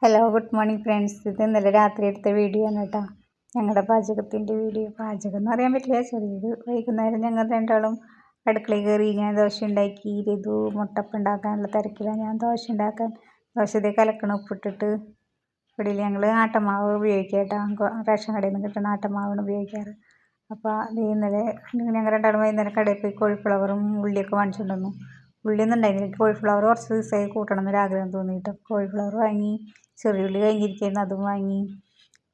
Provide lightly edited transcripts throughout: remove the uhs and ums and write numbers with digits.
Hello, good morning friends. ഇത് ഇന്നലെ രാത്രി എടുത്ത വീഡിയോ ആണ് കേട്ടോ. ഞങ്ങളുടെ പാചകത്തിൻ്റെ വീഡിയോ. പാചകം എന്ന് പറയാൻ പറ്റില്ല, ചെറിയൊരു വൈകുന്നേരം ഞങ്ങൾ രണ്ടാളും അടുക്കളയിൽ കയറി. ഞാൻ ദോശ ഉണ്ടാക്കി. ഋതു മുട്ടപ്പം ഉണ്ടാക്കാനുള്ള തിരക്കിലാണ്. ഞാൻ ദോശ ഉണ്ടാക്കാൻ ദോശ കലക്കണം ഉപ്പിട്ടിട്ട്. ഇവിടെ ഞങ്ങൾ ആട്ടമാവ് ഉപയോഗിക്കുക കേട്ടോ. റേഷൻ കടയിൽ നിന്ന് കിട്ടുന്ന ആട്ടമാവാണ് ഉപയോഗിക്കാറ്. അപ്പോൾ അത് ഇന്നലെ ഞങ്ങൾ രണ്ടാളും വൈകുന്നേരം കടയിൽ പോയി കോളിഫ്ലവറും ഉള്ളിയൊക്കെ വാങ്ങിച്ചുകൊണ്ട് വന്നു. ഉള്ളിയൊന്നും ഉണ്ടായിരുന്നില്ല. കോളിഫ്ലവർ കുറച്ച് ദിവസമായി കൂട്ടണം എന്നൊരാഗ്രഹം തോന്നിയിട്ട് കോളിഫ്ലവർ വാങ്ങി. ചെറിയുള്ളി കഴിഞ്ഞിരിക്കുന്നു, അതും വാങ്ങി.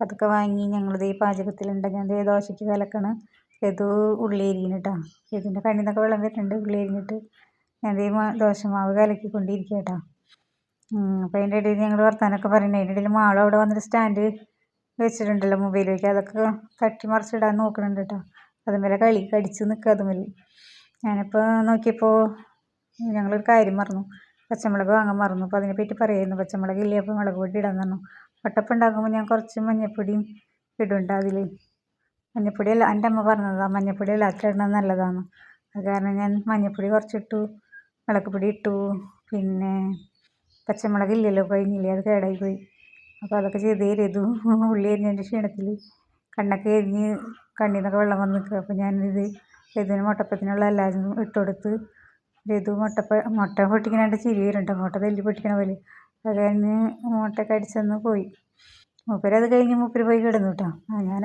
അതൊക്കെ വാങ്ങി ഞങ്ങളിത് ഈ പാചകത്തിലുണ്ട്. ഞാൻ ദോശയ്ക്ക് കലക്കണം. ഇത് ഉള്ളി അരിഞ്ഞ് കേട്ടോ. ഇതിൻ്റെ കണ്ണിൽ നിന്നൊക്കെ വെള്ളം വരുന്നുണ്ട്. ഉള്ളി അരിഞ്ഞിട്ട് ഞാൻ ദോശമാവ് കലക്കിക്കൊണ്ടിരിക്കുക കേട്ടോ. അപ്പോൾ അതിൻ്റെ ഇടയിൽ ഞങ്ങൾ വർത്താനമൊക്കെ പറയുന്നത്. അതിൻ്റെ ഇടയിൽ മാള് അവിടെ വന്നിട്ട് സ്റ്റാൻഡ് വെച്ചിട്ടുണ്ടല്ലോ മൊബൈൽ വയ്ക്കുക. അതൊക്കെ തട്ടി മറിച്ചിടാൻ നോക്കുന്നുണ്ട് കേട്ടോ. അതുമേലെ കടിച്ച് നിൽക്കുക അതുമേൽ. ഞാനിപ്പോൾ നോക്കിയപ്പോൾ ഞങ്ങളൊരു കാര്യം മറന്നു. പച്ചമുളക് വാങ്ങാൻ മറന്നു. അപ്പോൾ അതിനെപ്പറ്റി പറയായിരുന്നു. പച്ചമുളക് ഇല്ലേ, അപ്പോൾ മുളക് പൊടി ഇടാൻ പറഞ്ഞു. മുട്ടപ്പം ഉണ്ടാക്കുമ്പോൾ ഞാൻ കുറച്ച് മഞ്ഞൾപ്പൊടിയും ഇടുന്നുണ്ട് അതിൽ. മഞ്ഞൾപ്പൊടിയല്ല, എൻ്റെ അമ്മ പറഞ്ഞതാണ് മഞ്ഞൾപ്പൊടി എല്ലാത്തിലും ഇടുന്നത് നല്ലതാണ്. അത് കാരണം ഞാൻ മഞ്ഞൾപ്പൊടി കുറച്ചിട്ടു, മുളക് പൊടി ഇട്ടു. പിന്നെ പച്ചമുളക് ഇല്ലല്ലോ, കഴിഞ്ഞില്ലേ, അത് കേടായി പോയി. അപ്പോൾ അതൊക്കെ ചെയ്ത് തരുതു. ഉള്ളി അരിഞ്ഞതിൻ്റെ ക്ഷീണത്തിൽ കണ്ണൊക്കെ എരിഞ്ഞ് കണ്ണിൽ നിന്നൊക്കെ വെള്ളം വന്ന് നിൽക്കുക. അപ്പോൾ ഞാനിത് ഇതിന് മുട്ടപ്പത്തിനുള്ള എല്ലാവരും ഇട്ട് കൊടുത്ത്. ഋതു മുട്ട പൊട്ടിക്കണാണ്ട് ചിരി വരുന്നുണ്ട്. മുട്ട തല്ലി പൊട്ടിക്കണ പോലെ. അത് കഴിഞ്ഞ് മുട്ടയൊക്കെ അടിച്ചെന്ന് പോയി. മൂപ്പരത് കഴിഞ്ഞ് മൂപ്പര് പോയി കിടന്നു കേട്ടോ. ഞാൻ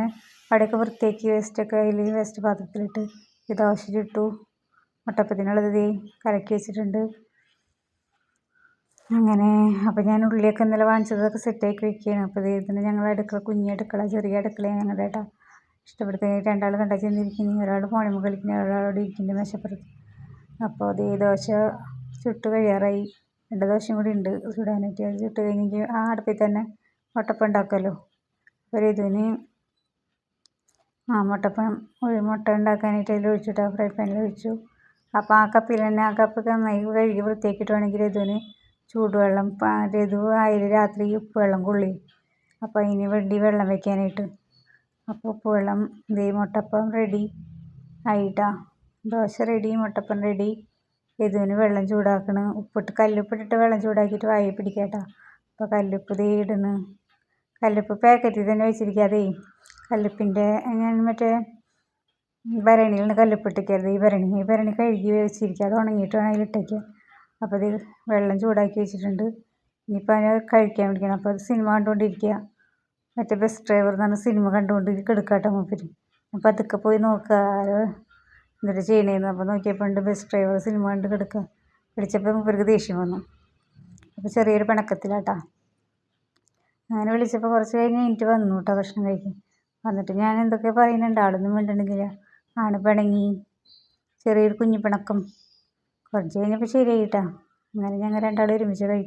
അവിടെയൊക്കെ വൃത്തിയാക്കി വേസ്റ്റൊക്കെ അതിൽ വേസ്റ്റ് പാത്രത്തിലിട്ട് ഈ ദോശ ചുട്ടു. മുട്ടപ്പത്തിനുള്ളത് കലക്കി വെച്ചിട്ടുണ്ട്. അങ്ങനെ അപ്പോൾ ഞാൻ ഉള്ളിയൊക്കെ ഇന്നലെ വാങ്ങിച്ചതൊക്കെ സെറ്റാക്കി വയ്ക്കുകയാണ്. അപ്പോൾ ഇതിന് ഞങ്ങളുടെ അടുക്കള കുഞ്ഞടുക്കള, ചെറിയ അടുക്കളയാണ് ഞങ്ങളുടെ കേട്ടോ. ഇഷ്ടപ്പെടുത്തി രണ്ടാൾ കണ്ടാ ചെന്നിരിക്കുന്നു. ഒരാൾ ഫോണിൽ കളിക്കുന്നു, ഒരാളോട് ഇരിക്കുന്നുണ്ട് മേശപ്പുറത്ത്. അപ്പോൾ ദോശ ചുട്ട് കഴിയാറായി. 2 ദോശയും കൂടി ഉണ്ട് ചുടാനായിട്ട്. അത് ചുട്ട് കഴിഞ്ഞെങ്കിൽ ആ അടുപ്പിൽ തന്നെ മുട്ടപ്പം ഉണ്ടാക്കുമല്ലോ. ഒരു ഇതിന് മുട്ടപ്പം മുട്ട ഉണ്ടാക്കാനായിട്ട് അതിൽ ഒഴിച്ചിട്ട് ഫ്രൈ പാനിൽ ഒഴിച്ചു. അപ്പോൾ ആ കപ്പിൽ തന്നെ ആ കപ്പ് നന്നായി കഴുകി വൃത്തിയാക്കിയിട്ട് വേണമെങ്കിൽ ഇതിന് ചൂടുവെള്ളം ഇത് അതിൽ രാത്രി ഉപ്പ് വെള്ളം കൊള്ളി. അപ്പോൾ അതിന് വേണ്ടി വെള്ളം വയ്ക്കാനായിട്ട്. അപ്പോൾ ഉപ്പ് വെള്ളം മുട്ടപ്പം റെഡി ആയിട്ടാ. ദോശ റെഡി, മുട്ടപ്പം റെഡി. ഇതിന് വെള്ളം ചൂടാക്കണം. കല്ലുപ്പിട്ടിട്ട് വെള്ളം ചൂടാക്കിയിട്ട് വായി പിടിക്കുക കേട്ടോ. അപ്പോൾ കല്ലുപ്പ് ഇടുന്നു. കല്ലുപ്പ് പാക്കറ്റിൽ തന്നെ വെച്ചിരിക്കാതെ കല്ലുപ്പിൻ്റെ ഞാൻ മറ്റേ ഭരണിയിൽ നിന്ന് കല്ലുപ്പ് ഇട്ടിക്കരുത്. ഈ ഭരണി കഴുകി വെച്ചിരിക്കുക. അത് ഉണങ്ങിയിട്ട് വേണം അതിലിട്ടേക്കാൻ. അപ്പോൾ ഇത് വെള്ളം ചൂടാക്കി വെച്ചിട്ടുണ്ട്. ഇനിയിപ്പോൾ അതിനെ കഴിക്കാൻ പിടിക്കണം. അപ്പോൾ അത് സിനിമ കണ്ടുകൊണ്ടിരിക്കുക. മറ്റേ ബസ് ഡ്രൈവർ എന്ന് പറഞ്ഞ സിനിമ കണ്ടുകൊണ്ട് കിടക്കുക കേട്ടോ മൂപ്പര്. അപ്പോൾ അതൊക്കെ പോയി നോക്കുക എന്നിട്ട് ചെയ്യണേന്ന്. അപ്പോൾ നോക്കിയപ്പോൾ ഉണ്ട് ബസ് ഡ്രൈവർ സിനിമ കണ്ട് കിടക്കുക. വിളിച്ചപ്പോൾ മൂപ്പർക്ക് ദേഷ്യം വന്നു. അപ്പോൾ ചെറിയൊരു പിണക്കത്തിലാട്ടോ. അങ്ങനെ വിളിച്ചപ്പോൾ കുറച്ച് കഴിഞ്ഞ് വന്നു കേട്ടോ ഭക്ഷണം കഴിക്കാൻ. വന്നിട്ട് ഞാൻ എന്തൊക്കെ പറയുന്നുണ്ട്, ആളൊന്നും മിണ്ടണില്ല. ആണ് പിണങ്ങി, ചെറിയൊരു കുഞ്ഞു പിണക്കം. കുറച്ച് കഴിഞ്ഞപ്പോൾ ശരിയായിട്ടാ. അങ്ങനെ ഞങ്ങൾ രണ്ടാളും ഒരുമിച്ച് കഴിക്കും.